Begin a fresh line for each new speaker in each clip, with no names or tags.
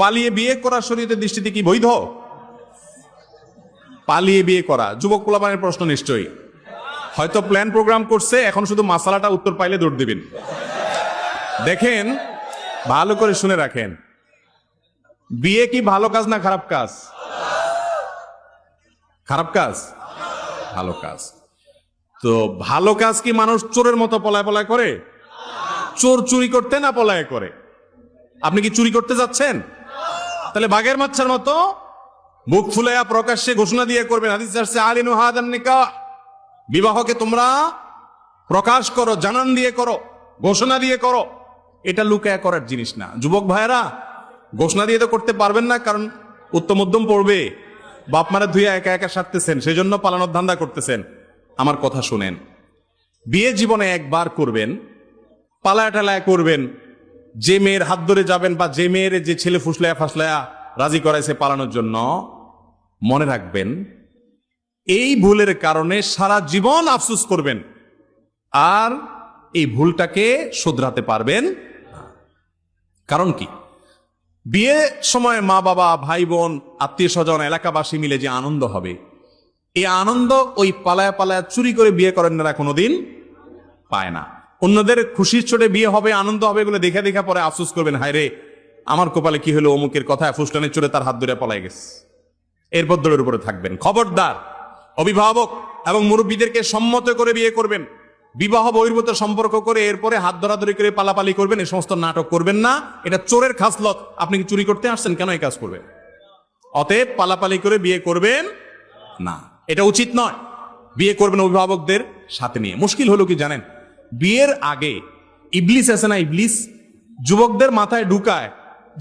পালিয়ে বিয়ে করা শরীয়তের দৃষ্টিতে কি বৈধ? পালিয়ে বিয়ে করা যুবক পোলাপানের প্রশ্ন নিশ্চয়ই। হয়তো প্ল্যান প্রোগ্রাম করছে, এখন শুধু মাসালাটা উত্তর পাইলে দৌড় দিবেন। দেখেন, ভালো করে শুনে রাখেন, বিয়ে কি ভালো কাজ না খারাপ কাজ? খারাপ কাজ? ভালো কাজ। তো ভালো কাজ কি মানুষ চোরের মতো পলায় পলায় করে? চোর চুরি করতে না পলায় করে? আপনি কি চুরি করতে যাচ্ছেন? তাহলে বাঘের বাচ্চার মতো বুক ফুলাইয়া প্রকাশ্যে ঘোষণা দিয়ে করবেন। হাদিস আসছে আলিনু হাদান নিকাহ, বিবাহকে তোমরা প্রকাশ করো, জানান দিয়ে করো, ঘোষণা দিয়ে করো। এটা লুকায়া করার জিনিস না। যুবক ভাইয়েরা, ঘোষণা দিয়ে তো করতে পারবেন না, কারণ উত্তম মধ্যম পড়বে, বাপ মারা ধুয়ে একা একা সারতেছেন, সেই জন্য পালানোর ধান্দা করতেছেন। আমার কথা শুনেন, বিয়ে জীবনে একবার করবেন, পালায়া টালায়া করবেন। যে মেয়ের হাত ধরে যাবেন বা যে মেয়ের যে ছেলে ফুসলায়া ফাসলায়া রাজি করাইছে পালানোর জন্য, মনে রাখবেন এই ভুলের কারণে সারা জীবন আফসোস করবেন, আর এই ভুলটাকে শুধরাতে পারবেন না। কারণ কি? বিয়ে সময় মা বাবা, ভাই বোন, আত্মীয় স্বজন, এলাকাবাসী মিলে যে আনন্দ হবে, এই আনন্দ ওই পালায়া পালায়া চুরি করে বিয়ে করেন না কোনোদিন পায় না। অন্যদের খুশির চোটে বিয়ে হবে, আনন্দ হবে, এগুলো দেখে দেখে পরে আফসোস করবেন, হায় রে আমার কপালে কি হলো, অমুকের কথায় ফুসলানের চোরে তার হাত ধরে পলাই গেছে। এরপর দৌড়ের উপরে থাকবেন। খবরদার, অভিভাবক এবং মুরব্বীদেরকে সম্মত করে বিয়ে করবেন। বিবাহ বহির্ভূত সম্পর্ক করে এরপরে হাত ধরাধরি করে পালাপালি করবেন, এই সমস্ত নাটক করবেন না। এটা চোরের খাসলত। আপনি কি চুরি করতে আসছেন? কেন এই কাজ করবেন? অতএব পালাপালি করে বিয়ে করবেন না, এটা উচিত নয়। বিয়ে করবেন অভিভাবকদের সাথে নিয়ে। মুশকিল হলো কি জানেন, বিয়ের আগে ইবলিস আছে না, ইবলিস যুবকদের মাথায় ঢুকায়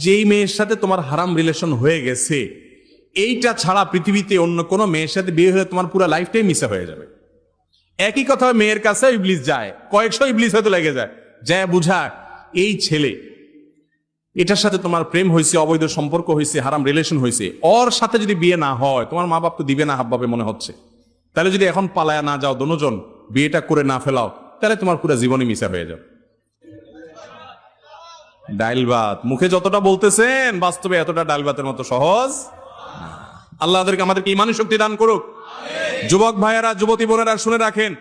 যে এই মেয়ের সাথে তোমার হারাম রিলেশন হয়ে গেছে, এইটা ছাড়া পৃথিবীতে অন্য কোনো মেয়ের সাথে বিয়ে হলে তোমার পুরো লাইফটাই মিশে হয়ে যাবে। একই কথা মেয়ের কাছে ইবলিস যায়, কয়েকশো ইবলিস হয়তো লেগে যায়, যা বুঝায় এই ছেলে, এটার সাথে তোমার প্রেম হয়েছে, অবৈধ সম্পর্ক হয়েছে, হারাম রিলেশন হয়েছে, ওর সাথে যদি বিয়ে না হয় তোমার মা বাপ তো দিবে না হাবভাবে মনে হচ্ছে, তাহলে যদি এখন পালায়া না যাও, দোনোজন বিয়েটা করে না ফেলাও, তাহলে তোমার পুরো জীবনই মিশা হয়ে যাবে। ডাইল ভাত মুখে যতটা বলতেছেন, বাস্তবে এতটা ডাইল ভাতের মতো সহজ। আল্লাহ আমাদেরকে ঈমানি শক্তি দান করুক। যুবক ভাইয়েরা, যুবতী বোনেরা, শুনে রাখেন,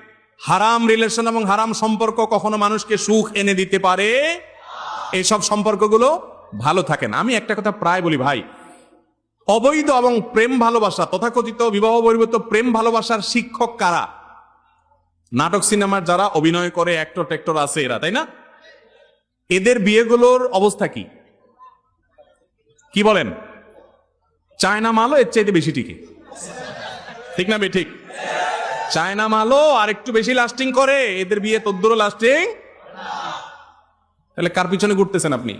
হারাম রিলেশন এবং হারাম সম্পর্ক কখনো মানুষকে সুখ এনে দিতে পারে। এইসব সম্পর্কগুলো ভালো থাকে না। আমি একটা কথা প্রায় বলি, ভাই, অবৈধ এবং প্রেম ভালোবাসা, তথাকথিত বিবাহ বহির্ভূত প্রেম ভালোবাসার শিক্ষক কারা? নাটক সিনেমার যারা অভিনয় করে, অ্যাক্টর টেক্টর আছে এরা, তাই না? এদের বিয়েগুলোর অবস্থা কি কি বলেন? চায়না মালও এর চাইতে বেশি টিকে, ঠিক না? ঠিক, চায়না মালও আর একটু বেশি লাস্টিং করে, এদের বিয়ে তদ্দুরও লাস্টিং। তাহলে কার পিছনে ঘুরতেছেন আপনি?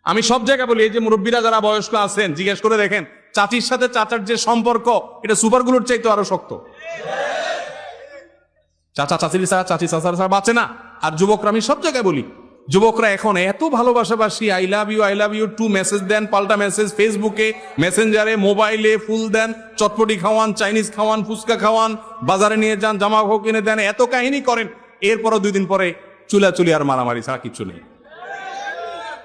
আমি সব জায়গায় বলি, এই যে মুরব্বীরা যারা বয়স্ক আছেন, জিজ্ঞেস করে দেখেন, চাচির সাথে চাচার যে সম্পর্ক, এটা সুপারগুলোর চাইতে আরো শক্ত। চাচা চাচির ছাড়া, চাচি চাচার ছাড়া বাঁচে না। আর যুবকরা, আমি সব জায়গায় বলি, যুবকরা এখন এত ভালোবাসাবাসি, I love you too message দেন, পাল্টা মেসেজ ফেসবুকে, মেসেঞ্জারে, মোবাইলে ফুল দেন, চটপটি খাওয়ান, চাইনিজ খাওয়ান, ফুচকা খাওয়ান, বাজারে নিয়ে যান, জামা কিনে দেন, এত কাহিনী করেন। এরপরও 2 দিন পরে চুলাচুলি আর মারামারি ছাড়া কিচ্ছু নেই।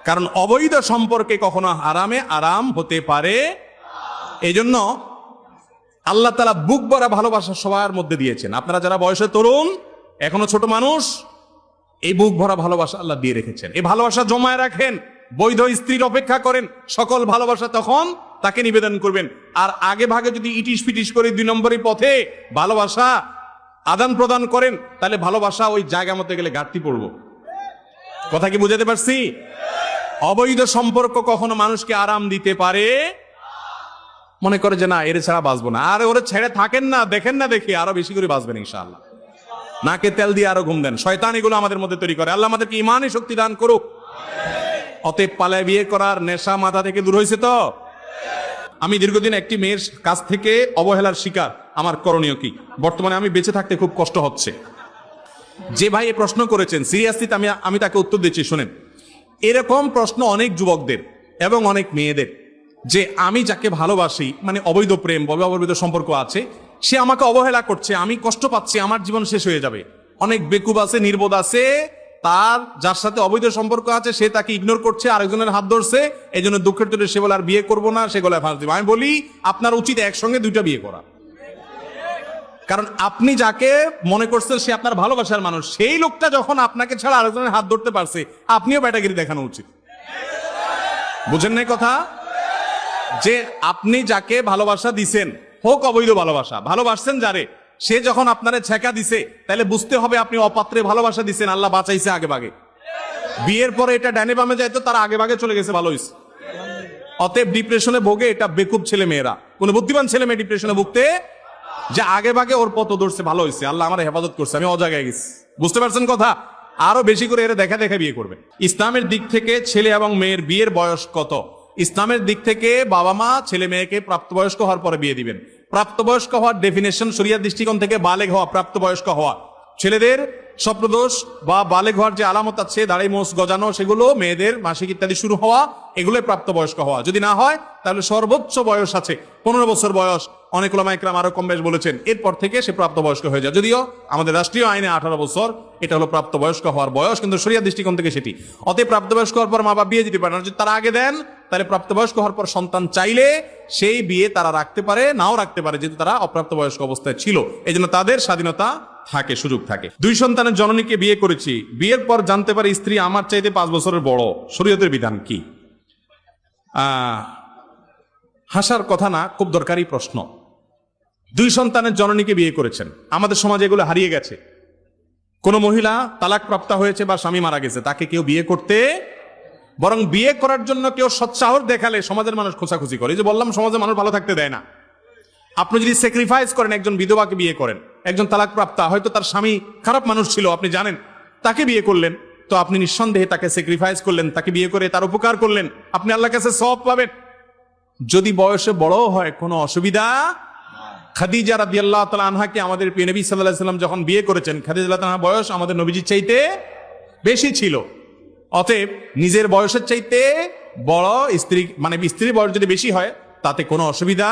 কারণ অবৈধ সম্পর্কে কখনো হারামে আরাম হতে পারে। এই জন্য আল্লাহ তাআলা বুক ভরা ভালোবাসা সবার মধ্যে দিয়েছেন। আপনারা যারা বয়সে তরুণ, এখনো ছোট মানুষ, এই বুক ভরা ভালোবাসা আল্লাহ দিয়ে রেখেছেন। এই ভালোবাসা জমায় রাখেন, বৈধ স্ত্রীর অপেক্ষা করেন, সকল ভালোবাসা তখন তাকে নিবেদন করবেন। আর আগে ভাগে যদি ইটিস পিটিস করে 2 নম্বরই পথে ভালোবাসা আদান প্রদান করেন, তাহলে ভালোবাসা ওই জায়গা মতো গেলে ঘাটতি পড়ব। কথা কি বুঝাতে পারছি? অবৈধ সম্পর্ক কখনো মানুষকে আরাম দিতে পারে। মনে করে যে না, এর ছাড়া বাঁচবো না, আর ওরে ছেড়ে থাকেন না, দেখেন না, দেখি আরো বেশি করে বাঁচবেন ইনশাআল্লাহ। নাকে তেল দিয়ে আরো ঘুম দেন। শয়তান এগুলো আমাদের মধ্যে তৈরি করে। আল্লাহ আমাদেরকে ঈমানি শক্তি দান করুক। অতএব পালায় বিয়ে করার নেশা মাথা থেকে দূর হয়েছে তো? আমি দীর্ঘদিন একটি মেয়ের কাছ থেকে অবহেলার শিকার। আমার করণীয় কি? বর্তমানে আমি বেঁচে থাকতে খুব কষ্ট হচ্ছে। যে ভাই এ প্রশ্ন করেছেন, সিরিয়াসলি আমি তাকে উত্তর দিচ্ছি, শুনেন। এরকম প্রশ্ন অনেক যুবকদের এবং অনেক মেয়েদের, যে আমি যাকে ভালোবাসি, মানে অবৈধ প্রেম, অবৈধ সম্পর্ক আছে, সে আমাকে অবহেলা করছে, আমি কষ্ট পাচ্ছি, আমার জীবন শেষ হয়ে যাবে। অনেক বেকুব আছে, নির্বোধ আছে, তার যার সাথে অবৈধ সম্পর্ক আছে সে তাকে ইগনোর করছে, আরেকজনের হাত ধরছে, এই জন্য দুঃখের চোটে সে বলে আর বিয়ে করবো না, সে গলায় ফাঁস দিব। আমি বলি আপনার উচিত একসঙ্গে দুইটা বিয়ে করা, কারণ আপনি যাকে মনে করছেন সে আপনার ভালোবাসার মানুষ, সেই লোকটা যখন আপনাকে ছাড়া আরেকজনের হাত ধরতে পারছে, আপনিও ব্যাটাগিরি দেখানো উচিত। বুঝেন নাই কথা? যে আপনি যাকে ভালোবাসা দিছেন, হোক অবৈধ ভালোবাসা, ভালোবাসছেন যারে, সে যখন আপনারে ছেকা দিছে, তাহলে বুঝতে হবে আপনি অপাত্রে ভালোবাসা দিছেন, আল্লাহ বাঁচাইছে আগে ভাগে। বিয়ের পরে এটা ডানে বামে যাইতো, তারা আগে ভাগে চলে গেছে, ভালো হয়েছে। অতএব ডিপ্রেশনে ভোগে এটা বেকুব ছেলে মেয়েরা, কোন বুদ্ধিমান ছেলে মেয়ে ডিপ্রেশনে ভুগতে যে আগে ভাগে ওর পথ ধরছে, ভালো হয়েছে, আল্লাহ আমার হেফাজত করছে, আমি অজাগায় গেছি। বুঝতে পারছেন কথা? আরো বেশি করে এরা দেখা দেখা বিয়ে করবে। ইসলামের দিক থেকে ছেলে এবং মেয়ের বিয়ের বয়স কত? ইসলামের দিক থেকে বাবা মা ছেলে মেয়েকে প্রাপ্তবয়স্ক হওয়ার পরে বিয়ে দিবেন। প্রাপ্তবয়স্ক হওয়ার ডেফিনেশন শরিয়ার দৃষ্টিকোণ থেকে বালেগ হওয়া, প্রাপ্তবয়স্ক হওয়া। ছেলেদের স্বপ্নদোষ বা বালেগ হওয়ার যে আলামত আছে, দাড়ি মোষ গজানো, সেগুলো, মেয়েদের মাসিক ইত্যাদি শুরু হওয়া, এগুলোই প্রাপ্তবয়স্ক হওয়া। যদি না হয় তাহলে সর্বোচ্চ বয়স আছে 15 বছর বয়স, অনেক ওলামা ইকরাম আরো কম বেশ বলেছেন, এরপর থেকে সে প্রাপ্তবয়স্ক হয়ে যায়। যদিও আমাদের রাষ্ট্রীয় আইনে 18 বছর এটা হলো প্রাপ্তবয়স্ক হওয়ার বয়স, কিন্তু শরিয়ার দৃষ্টিকোণ থেকে সেটি। অতএব প্রাপ্তবয়স্ক হওয়ার পর মা বাবা বিয়ে দিতে পারে না। যদি তারা আগে দেন তাহলে প্রাপ্তবয়স্ক হওয়ার পর সন্তান চাইলে সেই বিয়ে তারা রাখতে পারে, নাও রাখতে পারে, যেহেতু তারা অপ্রাপ্তবয়স্ক অবস্থায় ছিল, এই জন্য তাদের স্বাধীনতা থাকে, সুযোগ থাকে। 2 সন্তানের জননীকে বিয়ে করেছি, বিয়ের পর জানতে পারে স্ত্রী আমার চাইতে 5 বছরের বড়, শরীয়তের বিধান কি? হাসার কথা না, খুব দরকারি প্রশ্ন। 2 সন্তানের জননীকে বিয়ে করেছেন, আমাদের সমাজে এগুলো হারিয়ে গেছে। কোন মহিলা তালাক প্রাপ্তা হয়েছে বা স্বামী মারা গেছে, তাকে কেউ বিয়ে করতে, বরং বিয়ে করার জন্য কেউ সৎসাহস দেখালে সমাজের মানুষ খোঁচাখুচি করে। এই যে বললাম, সমাজের মানুষ ভালো থাকতে দেয় না। আপনি যদি স্যাক্রিফাইস করেন, একজন বিধবাকে বিয়ে করেন, একজন তালাক প্রাপ্তা, হয়তো তার স্বামী খারাপ মানুষ ছিল, আপনি জানেন, তাকে বিয়ে করলেন, তো আপনি নিঃসন্দেহে তাকে স্যাক্রিফাইস করলেন, তাকে বিয়ে করে তার উপকার করলেন, আপনি আল্লাহর কাছে সওয়াব পাবেন। যদি বয়সে বড় হয় কোনো অসুবিধা। খাদিজা রাদিয়াল্লাহু তাআলা আনহাকে আমাদের প্রিয় নবী সাল্লাল্লাহু আলাইহি ওয়াসাল্লাম যখন বিয়ে করেছেন, খাদিজা রাদিয়াল্লাহু তাআলার বয়স আমাদের নবীজির চাইতে বেশি ছিল। অতএব নিজের বয়সের চাইতে বড় স্ত্রী, মানে স্ত্রীর বয়স যদি বেশি হয়, তাতে কোনো অসুবিধা